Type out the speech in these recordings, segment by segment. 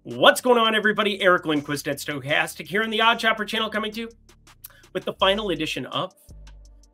What's going on, everybody? Eric Lindquist at Stochastic here on the Odd Chopper channel, coming to you with the final edition of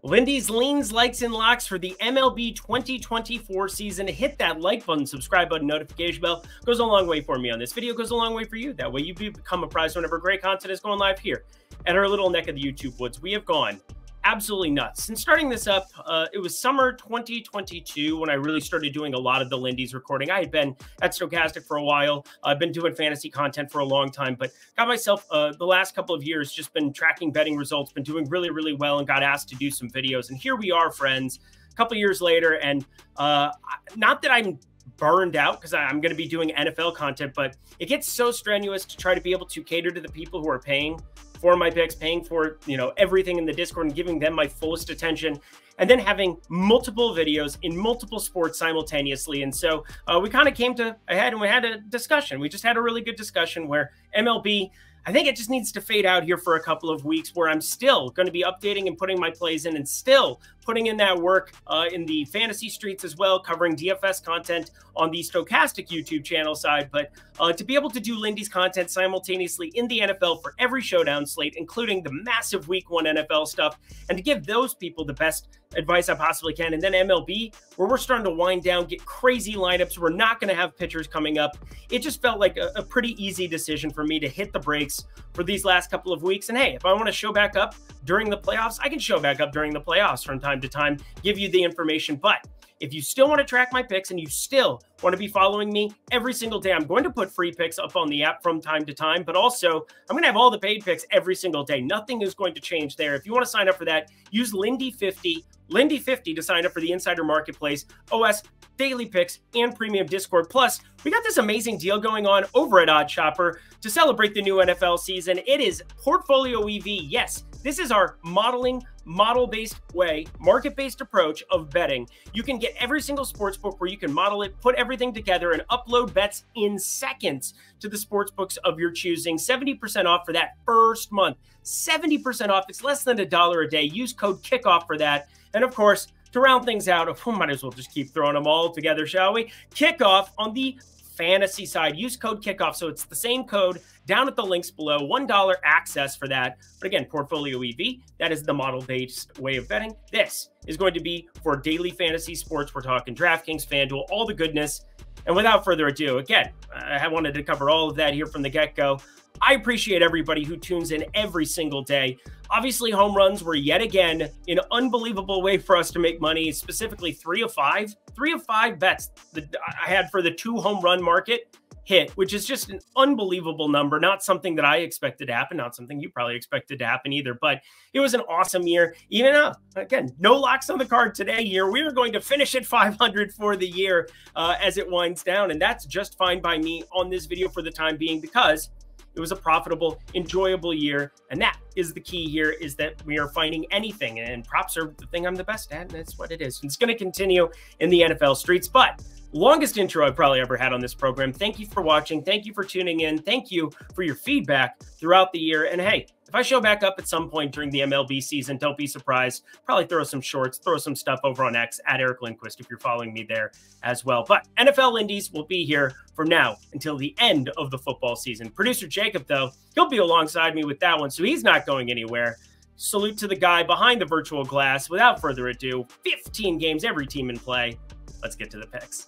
Lindy's Leans, Likes, and Locks for the MLB 2024 season. Hit that like button, subscribe button, notification bell. Goes a long way for me on this video. Goes a long way for you. That way you become apprised whenever great content is going live here at our little neck of the YouTube woods. We have gone absolutely nuts. Since starting this up, it was summer 2022 when I really started doing a lot of the Lindy's recording. I had been at Stochastic for a while. I've been doing fantasy content for a long time, but got myself the last couple of years just been tracking betting results, been doing really, really well, and got asked to do some videos. And here we are, friends, a couple of years later. And not that I'm burned out because I'm going to be doing NFL content, but it gets so strenuous to try to be able to cater to the people who are paying for my picks, paying for, everything in the Discord and giving them my fullest attention, and then having multiple videos in multiple sports simultaneously. And so we kind of came to a head and we had a discussion. We just had a really good discussion where MLB, I think it just needs to fade out here for a couple of weeks, where I'm still going to be updating and putting my plays in and still putting in that work in the fantasy streets as well, covering DFS content on the Stochastic YouTube channel side. But to be able to do Lindy's content simultaneously in the NFL for every showdown slate, including the massive Week 1 NFL stuff, and to give those people the best advice I possibly can. And then MLB, where we're starting to wind down, get crazy lineups. We're not going to have pitchers coming up. It just felt like a pretty easy decision for me to hit the brakes for these last couple of weeks. And hey, if I want to show back up during the playoffs, I can show back up during the playoffs from time to time, give you the information. But if you still want to track my picks and you still want to be following me every single day, I'm going to put free picks up on the app from time to time, but also I'm going to have all the paid picks every single day. Nothing is going to change there. If you want to sign up for that, use Lindy50 to sign up for the Insider Marketplace, OS, daily picks, and premium Discord. Plus, we got this amazing deal going on over at Odd Chopper to celebrate the new NFL season. It is Portfolio EV. Yes, this is our model-based way, market-based approach of betting. You can get every single sports book where you can model it, put everything together, and upload bets in seconds to the sports books of your choosing. 70% off for that first month. 70% off. It's less than $1 a day. Use code KICKOFF for that. And of course, to round things out, might as well just keep throwing them all together, shall we? Kickoff on the fantasy side. Use code KICKOFF. So it's the same code down at the links below. $1 access for that. But again, Portfolio EV, that is the model-based way of betting. This is going to be for daily fantasy sports. We're talking DraftKings, FanDuel, all the goodness. And without further ado, again, I wanted to cover all of that here from the get-go. I appreciate everybody who tunes in every single day. Obviously, home runs were yet again an unbelievable way for us to make money, specifically 3 of 5. 3 of 5 bets that I had for the 2 home run market hit, which is just an unbelievable number. Not something that I expected to happen, not something you probably expected to happen either, but it was an awesome year. Even again, no locks on the card today here. We are going to finish at 500 for the year as it winds down, and that's just fine by me on this video for the time being, because it was a profitable, enjoyable year. And that is the key here, is that we are finding anything. And props are the thing I'm the best at, and that's what it is. It's going to continue in the NFL streets. But longest intro I've probably ever had on this program. Thank you for watching. Thank you for tuning in. Thank you for your feedback throughout the year. And hey, if I show back up at some point during the MLB season, don't be surprised. Probably throw some shorts, throw some stuff over on X at Eric Lindquist if you're following me there as well. But NFL Lindy's will be here from now until the end of the football season. Producer Jacob, though, he'll be alongside me with that one, so he's not going anywhere. Salute to the guy behind the virtual glass. Without further ado, 15 games, every team in play. Let's get to the picks.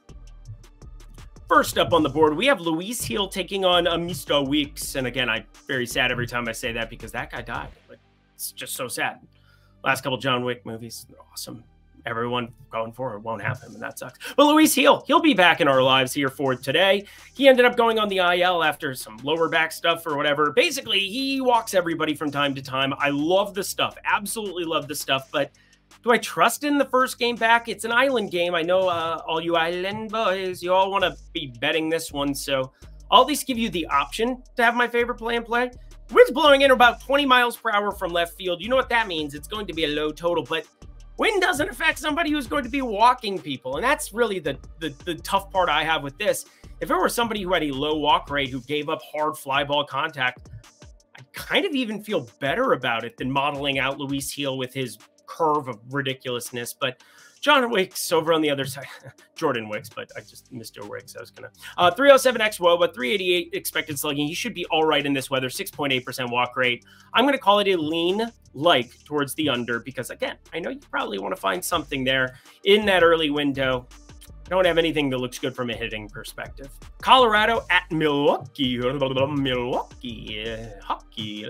First up on the board, we have Luis Gil taking on Mr. Weeks. And again, I'm very sad every time I say that because that guy died. Like, it's just so sad. Last couple John Wick movies, they're awesome. Everyone going forward won't have him, and that sucks. But Luis Gil, he'll be back in our lives here for today. He ended up going on the IL after some lower back stuff or whatever. Basically, he walks everybody from time to time. I love the stuff. Absolutely love the stuff. But do I trust in the first game back? It's an island game. I know all you island boys, you all want to be betting this one. So I'll at least give you the option to have my favorite play and play. Wind's blowing in about 20 miles per hour from left field. You know what that means. It's going to be a low total, but wind doesn't affect somebody who's going to be walking people. And that's really the tough part I have with this. If it were somebody who had a low walk rate, who gave up hard fly ball contact, I kind of even feel better about it than modeling out Luis Gil with his curve of ridiculousness. But John Wicks over on the other side. Jordan Wicks, but I just missed Joe Wicks. I was going to. 307 xWOBA, 388 expected slugging. He should be all right in this weather. 6.8% walk rate. I'm going to call it a lean towards the under because, again, I know you probably want to find something there in that early window. Don't have anything that looks good from a hitting perspective. Colorado at Milwaukee. Hockey.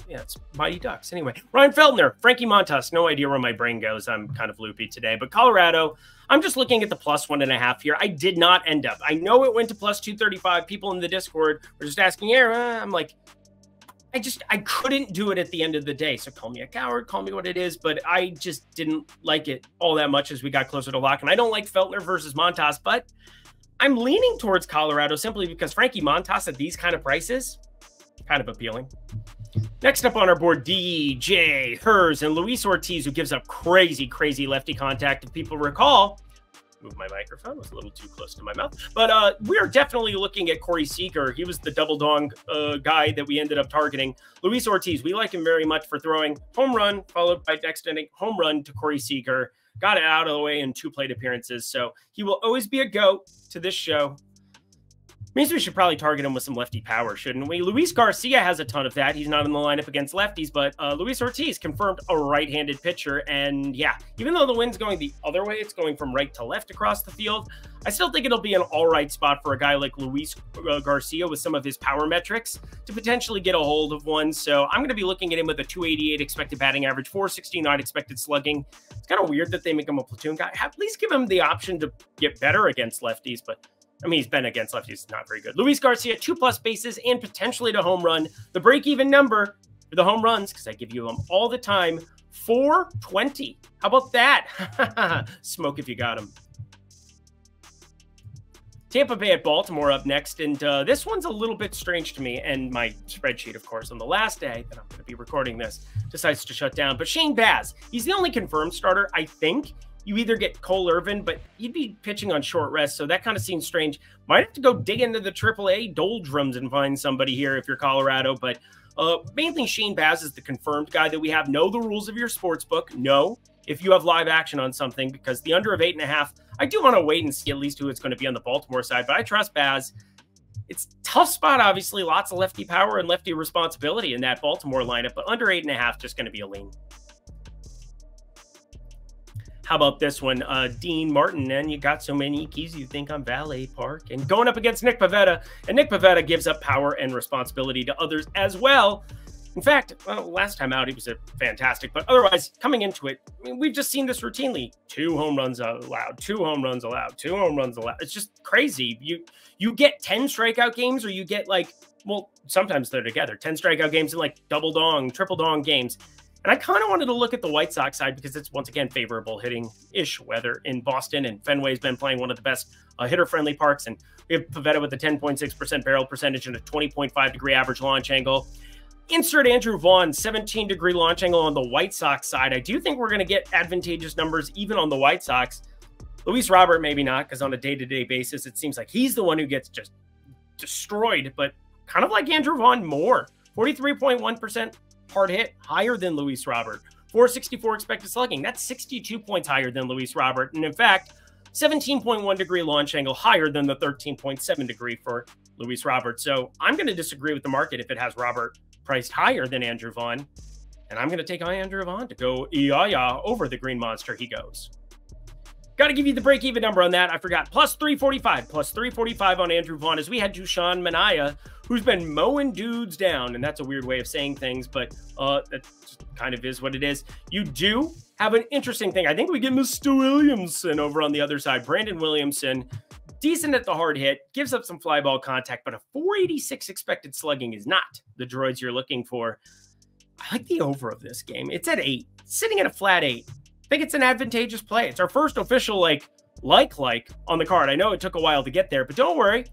Yeah, it's Mighty Ducks. Anyway, Ryan Feltner, Frankie Montas. No idea where my brain goes. I'm kind of loopy today. But Colorado, I'm just looking at the +1.5 here. I did not end up. I know it went to +235. People in the Discord were just asking, yeah, I'm like, I couldn't do it at the end of the day. So call me a coward, call me what it is, but I just didn't like it all that much as we got closer to lock. And I don't like Feltner versus Montas, but I'm leaning towards Colorado simply because Frankie Montas at these kind of prices, kind of appealing. Next up on our board, DJ Hers and Luis Ortiz, who gives up crazy, crazy lefty contact. If people recall, move my microphone, was a little too close to my mouth, but we're definitely looking at Corey Seager. He was the double dong guy that we ended up targeting. Luis Ortiz, we like him very much for throwing home run followed by next inning home run to Corey Seager. Got it out of the way in 2 plate appearances, so he will always be a GOAT to this show. Means we should probably target him with some lefty power, shouldn't we? Luis Garcia has a ton of that. He's not in the lineup against lefties, but Luis Ortiz confirmed a right-handed pitcher. And yeah, even though the wind's going the other way, it's going from right to left across the field. I still think it'll be an all right spot for a guy like Luis Garcia with some of his power metrics to potentially get a hold of one. So I'm going to be looking at him with a 288 expected batting average, 469 expected slugging. It's kind of weird that they make him a platoon guy. At least give him the option to get better against lefties, but I mean, he's been against lefties, not very good. Luis Garcia, 2+ bases and potentially to home run. The break-even number for the home runs, because I give you them all the time, 420. How about that? Smoke if you got him. Tampa Bay at Baltimore up next, and this one's a little bit strange to me, and my spreadsheet, of course, on the last day that I'm going to be recording this decides to shut down. But Shane Baz, he's the only confirmed starter, I think. You either get Cole Irvin, but he'd be pitching on short rest, so that kind of seems strange. Might have to go dig into the AAA doldrums and find somebody here if you're Colorado, but mainly Shane Baz is the confirmed guy that we have. Know the rules of your sports book. Know if you have live action on something, because the under of 8.5, I do want to wait and see at least who it's going to be on the Baltimore side, but I trust Baz. It's a tough spot, obviously. Lots of lefty power and lefty responsibility in that Baltimore lineup, but under 8.5, just going to be a lean. How about this one? Dean Martin, and you got so many keys you think I'm Valet Park. And going up against Nick Pivetta, and Nick Pivetta gives up power and responsibility to others as well. In fact, well, last time out, he was fantastic. But otherwise, coming into it, I mean, we've just seen this routinely. 2 home runs allowed, 2 home runs allowed, 2 home runs allowed. It's just crazy. You get 10 strikeout games, or you get like, well, sometimes they're together. 10 strikeout games and like double dong, triple dong games. And I kind of wanted to look at the White Sox side because it's, once again, favorable hitting-ish weather in Boston. And Fenway's been playing one of the best hitter-friendly parks. And we have Pivetta with a 10.6% barrel percentage and a 20.5-degree average launch angle. Insert Andrew Vaughn, 17-degree launch angle on the White Sox side. I do think we're going to get advantageous numbers even on the White Sox. Luis Robert, maybe not, because on a day-to-day basis, it seems like he's the one who gets just destroyed. But kind of like Andrew Vaughn more. 43.1%. hard hit, higher than Luis Robert. 464 expected slugging. That's 62 points higher than Luis Robert. And in fact, 17.1-degree launch angle higher than the 13.7-degree for Luis Robert. So I'm going to disagree with the market if it has Robert priced higher than Andrew Vaughn. And I'm going to take Andrew Vaughn to go over the green monster he goes. Got to give you the break-even number on that. I forgot. Plus 345. Plus 345 on Andrew Vaughn as we had Dushan Manaea, who's been mowing dudes down. And that's a weird way of saying things, but that kind of is what it is. You do have an interesting thing. I think we get Mr. Williamson over on the other side. Brandon Williamson, decent at the hard hit, gives up some fly ball contact, but a 486 expected slugging is not the droids you're looking for. I like the over of this game. It's at 8, sitting at a flat 8. I think it's an advantageous play. It's our first official like on the card. I know it took a while to get there, but don't worry.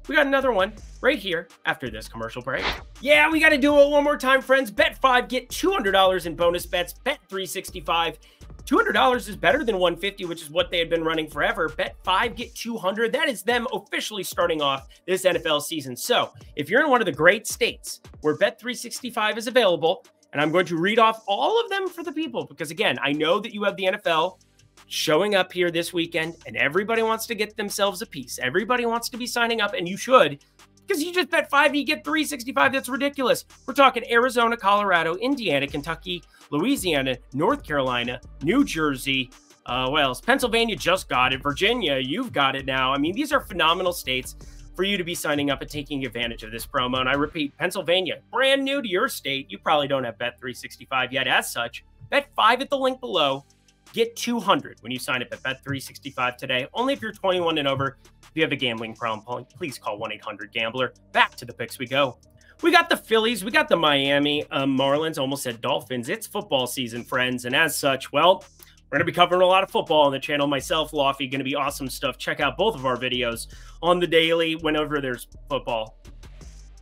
We got another one right here after this commercial break. Yeah, we got to do it one more time, friends. Bet 5, get $200 in bonus bets. Bet 365. $200 is better than $150, which is what they had been running forever. Bet 5, get $200. That is them officially starting off this NFL season. So if you're in one of the great states where Bet 365 is available, and I'm going to read off all of them for the people because, again, I know that you have the NFL showing up here this weekend, and everybody wants to get themselves a piece. Everybody wants to be signing up, and you should, because you just bet 5, you get 365. That's ridiculous. We're talking Arizona, Colorado, Indiana, Kentucky, Louisiana, North Carolina, New Jersey. What else? Pennsylvania just got it. Virginia, you've got it now. I mean, these are phenomenal states for you to be signing up and taking advantage of this promo. And I repeat, Pennsylvania, brand new to your state. You probably don't have Bet 365 yet. As such, bet 5 at the link below. Get 200 when you sign up at Bet 365 today. Only if you're 21 and over. If you have a gambling problem, please call 1-800-GAMBLER. Back to the picks we go. We got the Phillies. We got the Miami Marlins. Almost said Dolphins. It's football season, friends. And as such, well, we're going to be covering a lot of football on the channel. Myself, Lofty, going to be awesome stuff. Check out both of our videos on the daily whenever there's football.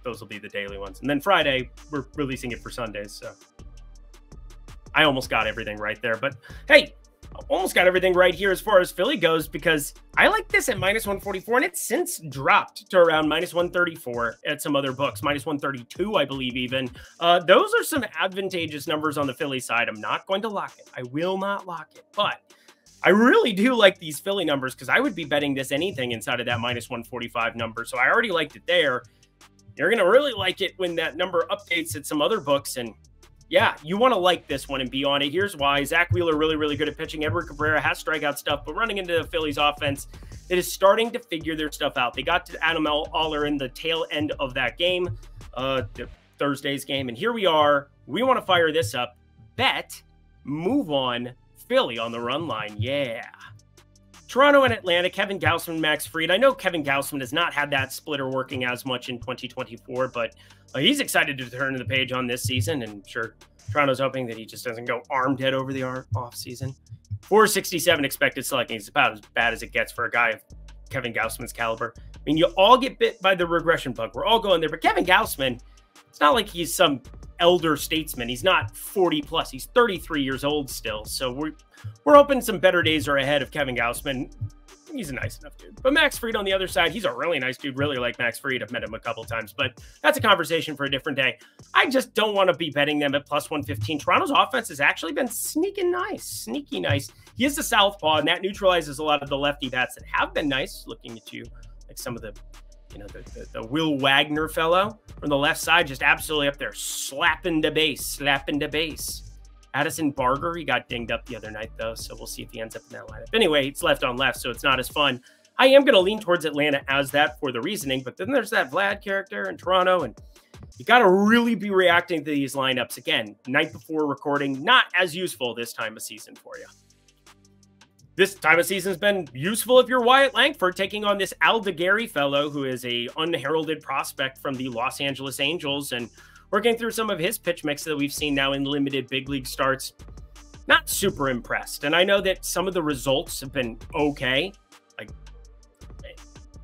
Those will be the daily ones. And then Friday, we're releasing it for Sundays. So I almost got everything right there. But hey, almost got everything right here as far as Philly goes, because I like this at -144, and it's since dropped to around -134 at some other books, -132, I believe even. Those are some advantageous numbers on the Philly side. I'm not going to lock it. I will not lock it, but I really do like these Philly numbers, because I would be betting this anything inside of that -145 number. So I already liked it there. You're going to really like it when that number updates at some other books, and yeah, you want to like this one and be on it. Here's why. Zach Wheeler really, really good at pitching. Edward Cabrera has strikeout stuff, but running into the Phillies offense, it is starting to figure their stuff out. They got to Adam Aller in the tail end of that game, Thursday's game. And here we are. We want to fire this up. Bet, move on, Philly on the run line. Yeah. Toronto and Atlanta, Kevin Gausman, Max Fried. I know Kevin Gausman has not had that splitter working as much in 2024, but he's excited to turn the page on this season, and sure, Toronto's hoping that he just doesn't go armed head over the offseason. 467 expected slugging is about as bad as it gets for a guy of Kevin Gausman's caliber. I mean, you all get bit by the regression bug. We're all going there, but Kevin Gausman, it's not like he's some elder statesman. He's not 40 plus. He's 33 years old still. So we're hoping some better days are ahead of Kevin Gausman. He's a nice enough dude. But Max Fried on the other side, he's a really nice dude. Really like Max Fried. I've met him a couple times, but that's a conversation for a different day. I just don't want to be betting them at +115. Toronto's offense has actually been sneaky nice. He is the southpaw, and that neutralizes a lot of the lefty bats that have been nice. Looking at you, like some of the, the Will Wagner fellow from the left side, just absolutely up there, slapping the base. Addison Barger, he got dinged up the other night, though, so we'll see if he ends up in that lineup. Anyway, it's left on left, so it's not as fun. I am going to lean towards Atlanta as that for the reasoning, but then there's that Vlad character in Toronto, and you got to really be reacting to these lineups. Again, night before recording, not as useful this time of season for you. This time of season has been useful if you're Wyatt Langford taking on this Aldegari fellow, who is a unheralded prospect from the Los Angeles Angels, and working through some of his pitch mix that we've seen now in limited big league starts. Not super impressed. And I know that some of the results have been okay.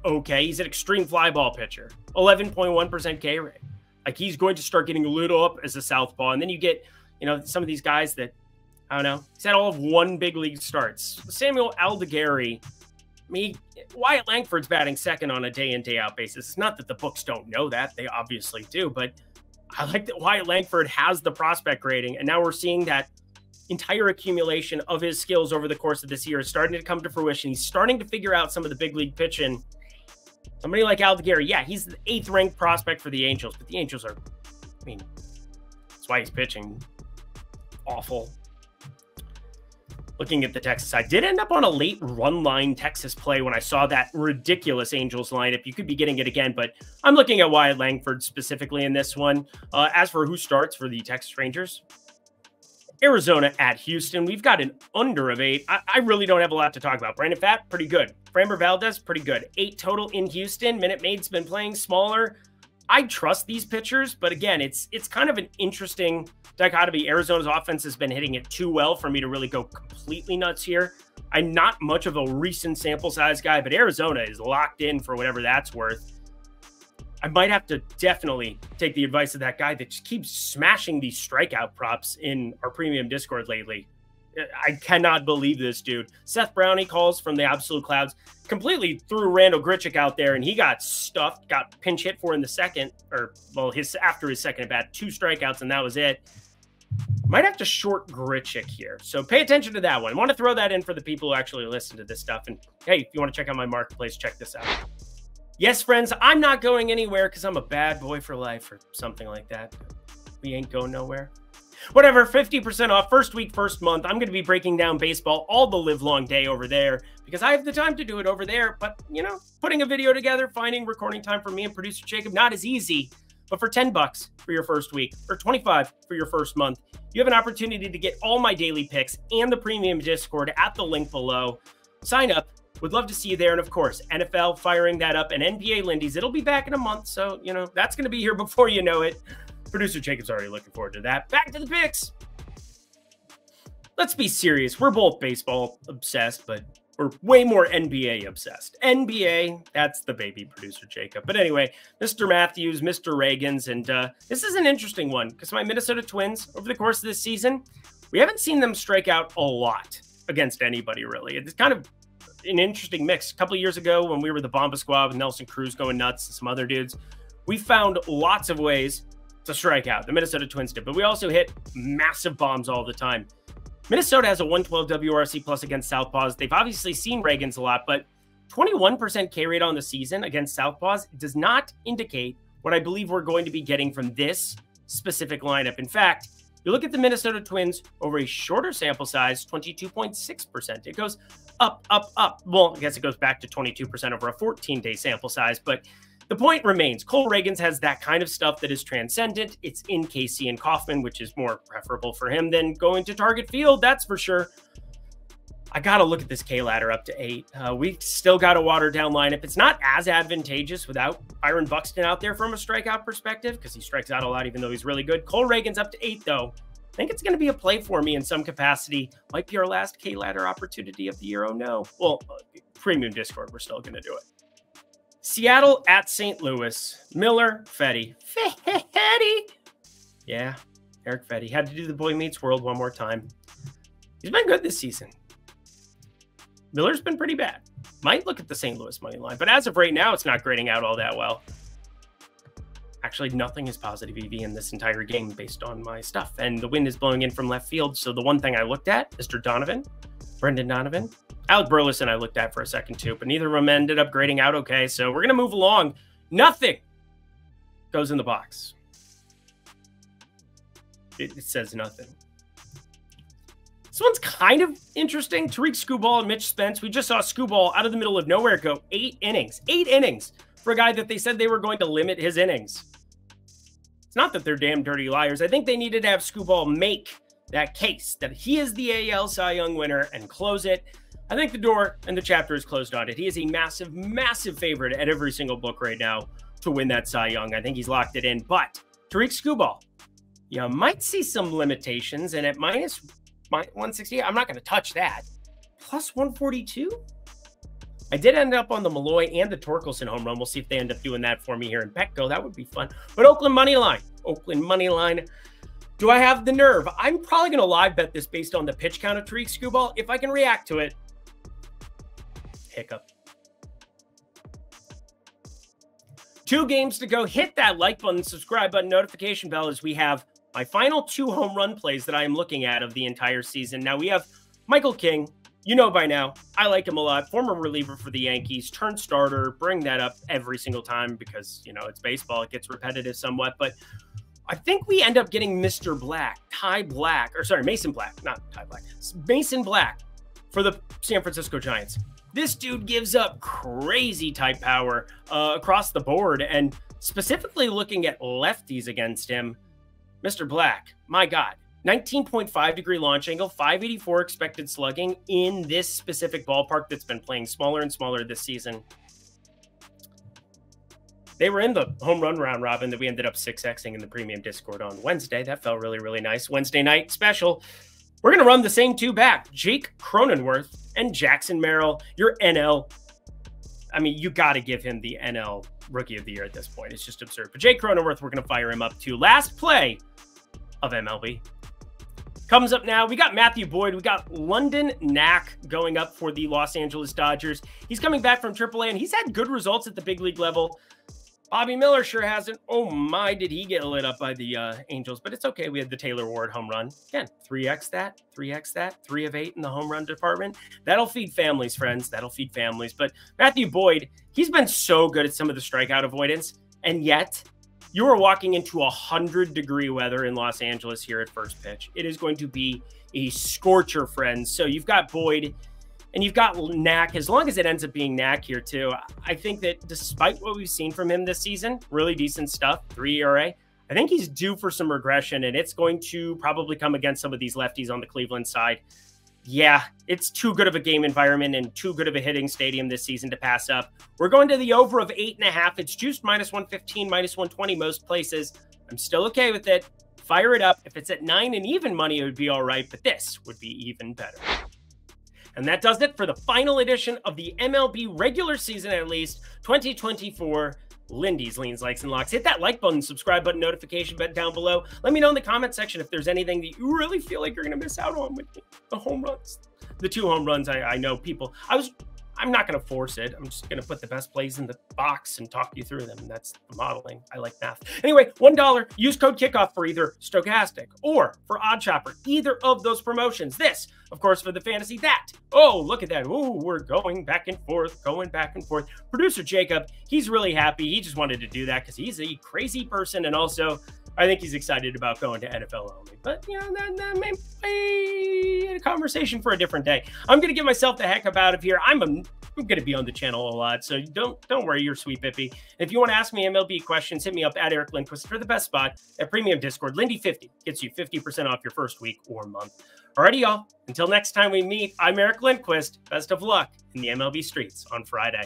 He's an extreme fly ball pitcher. 11.1% K rate. Like, he's going to start getting lit up as a southpaw. And then you get, some of these guys that, I don't know, he's had all of one big league starts. Samuel Aldegari, Wyatt Langford's batting second on a day in, day out basis. It's not that the books don't know that. They obviously do, but I like that Wyatt Langford has the prospect rating, and now we're seeing that entire accumulation of his skills over the course of this year is starting to come to fruition. He's starting to figure out some of the big league pitching. Somebody like Aldegari, yeah, he's the 8th ranked prospect for the Angels, but the Angels are, that's why he's pitching awful. Looking at the Texas side, did end up on a late run line Texas play when I saw that ridiculous Angels lineup. You could be getting it again, but I'm looking at Wyatt Langford specifically in this one. As for who starts for the Texas Rangers, Arizona at Houston. We've got an under of 8. I really don't have a lot to talk about. Brandon Pfaadt, pretty good. Framber Valdez, pretty good. 8 total in Houston. Minute Maid's been playing smaller. I trust these pitchers, but again, it's kind of an interesting dichotomy. Arizona's offense has been hitting it too well for me to really go completely nuts here. I'm not much of a recent sample size guy, but Arizona is locked in for whatever that's worth. I might have to definitely take the advice of that guy that just keeps smashing these strikeout props in our premium Discord lately. I cannot believe this, dude. Seth Brownie calls from the absolute clouds. Completely threw Randall Grichuk out there, and he got stuffed, got pinch hit for in the second, or, well, after his second at bat, 2 strikeouts, and that was it. Might have to short Grichuk here. So pay attention to that one. I want to throw that in for the people who actually listen to this stuff. And hey, if you want to check out my marketplace, check this out. Yes, friends, I'm not going anywhere because I'm a bad boy for life or something like that. We ain't going nowhere. Whatever, 50% off, first week, first month. I'm going to be breaking down baseball all the live long day over there because I have the time to do it over there. But, you know, putting a video together, finding recording time for me and producer Jacob, not as easy. But for $10 for your first week or $25 for your first month, you have an opportunity to get all my daily picks and the premium Discord at the link below. Sign up. Would love to see you there. And of course, NFL firing that up and NBA Lindy's. It'll be back in a month. So, you know, that's going to be here before you know it. Producer Jacob's already looking forward to that. Back to the picks. Let's be serious. We're both baseball obsessed, but we're way more NBA obsessed. NBA, that's the baby, producer Jacob. But anyway, Mr. Matthews, Mr. Reagans, and this is an interesting one because my Minnesota Twins, over the course of this season, we haven't seen them strike out a lot against anybody, really. It's kind of an interesting mix. A couple of years ago when we were the Bomba Squad with Nelson Cruz going nuts and some other dudes, we found lots of ways to strike out. The Minnesota Twins did, but we also hit massive bombs all the time. Minnesota has a 112 WRC plus against Southpaws. They've obviously seen Reagans a lot, but 21% K rate on the season against Southpaws does not indicate what I believe we're going to be getting from this specific lineup. In fact, you look at the Minnesota Twins over a shorter sample size, 22.6%. It goes up, up, up. Well, I guess it goes back to 22% over a 14-day sample size, but the point remains. Cole Reagans has that kind of stuff that is transcendent. It's in KC and Kaufman, which is more preferable for him than going to Target Field, that's for sure. I got to look at this K ladder up to 8. We still got a watered down lineup. It's not as advantageous without Byron Buxton out there from a strikeout perspective because he strikes out a lot even though he's really good. Cole Reagans up to 8, though. I think it's going to be a play for me in some capacity. Might be our last K ladder opportunity of the year. Oh, no. Well, premium Discord, we're still going to do it. Seattle at St. Louis. Miller, Fetty. Fetty. Yeah, Eric Fetty. Had to do the Boy Meets World one more time. He's been good this season. Miller's been pretty bad. Might look at the St. Louis money line, but as of right now, it's not grading out all that well. Actually, nothing is positive EV in this entire game based on my stuff. And the wind is blowing in from left field. So the one thing I looked at, Mr. Donovan, Brendan Donovan, Alec Burleson I looked at for a second too, but neither of them ended up grading out okay. So we're going to move along. Nothing goes in the box. It says nothing. This one's kind of interesting. Tariq Skubal and Mitch Spence. We just saw Skubal out of the middle of nowhere go 8 innings. 8 innings for a guy that they said they were going to limit his innings. It's not that they're damn dirty liars. I think they needed to have Skubal make that case that he is the AL Cy Young winner and close it. I think the door and the chapter is closed on it. He is a massive, massive favorite at every single book right now to win that Cy Young. I think he's locked it in. But Tariq Skubal, you might see some limitations. And at minus 160, I'm not going to touch that. Plus 142? I did end up on the Malloy and the Torkelson home run. We'll see if they end up doing that for me here in Petco. That would be fun. But Oakland money line. Oakland money line. Do I have the nerve? I'm probably going to live bet this based on the pitch count of Tariq Skubal. If I can react to it. Hiccup. 2 games to go. Hit that like button, subscribe button, notification bell as we have my final 2 home run plays that I am looking at of the entire season. Now we have Michael King. You know by now, I like him a lot. Former reliever for the Yankees, turned starter. Bring that up every single time because, you know, it's baseball. It gets repetitive somewhat. But I think we end up getting Mr. Black, Mason Black, not Ty Black, Mason Black for the San Francisco Giants. This dude gives up crazy type power across the board, and specifically looking at lefties against him, Mr. Black, my God, 19.5 degree launch angle, 584 expected slugging in this specific ballpark that's been playing smaller and smaller this season. They were in the home run round robin that we ended up 6Xing in the premium Discord on Wednesday. That felt really, really nice. Wednesday night special. We're going to run the same 2 back. Jake Cronenworth and Jackson Merrill, your NL. I mean, you got to give him the NL Rookie of the Year at this point. It's just absurd. But Jake Cronenworth, we're going to fire him up to last play of MLB. Comes up now. We got Matthew Boyd. We got London Knack going up for the Los Angeles Dodgers. He's coming back from AAA, and he's had good results at the big league level. Bobby Miller sure hasn't. Oh my, did he get lit up by the Angels? But it's okay. We had the Taylor Ward home run. Again, 3x that, 3x that, 3 of 8 in the home run department. That'll feed families, friends. That'll feed families. But Matthew Boyd, he's been so good at some of the strikeout avoidance. And yet, you are walking into 100-degree weather in Los Angeles here at first pitch. It is going to be a scorcher, friends. So you've got Boyd and you've got Knack, as long as it ends up being Knack here too. I think that despite what we've seen from him this season, really decent stuff, 3 ERA, I think he's due for some regression, and it's going to probably come against some of these lefties on the Cleveland side. Yeah, it's too good of a game environment and too good of a hitting stadium this season to pass up. We're going to the over of 8.5. It's juiced -115, -120 most places. I'm still okay with it. Fire it up. If it's at 9 and even money, it would be all right, but this would be even better. And that does it for the final edition of the MLB regular season, at least, 2024 Lindy's Leans, Likes, and Locks. Hit that like button, subscribe button, notification button down below. Let me know in the comment section if there's anything that you really feel like you're going to miss out on with the home runs. The 2 home runs, I know people. I'm not going to force it. I'm just going to put the best plays in the box and talk you through them. And that's the modeling. I like math. Anyway, $1. Use code KICKOFF for either Stochastic or for Odd Chopper. Either of those promotions. This, of course, for the fantasy. That. Oh, look at that. Oh, we're going back and forth, going back and forth. Producer Jacob, he's really happy. He just wanted to do that because he's a crazy person. And also, I think he's excited about going to NFL only. But, you know, that may be a conversation for a different day. I'm going to get myself the heck up out of here. I'm going to be on the channel a lot, so don't worry, you're sweet Bippy. If you want to ask me MLB questions, hit me up at Eric Lindquist for the best spot at Premium Discord. Lindy50 gets you 50% off your first week or month. Alrighty, y'all. Until next time we meet, I'm Eric Lindquist. Best of luck in the MLB streets on Friday.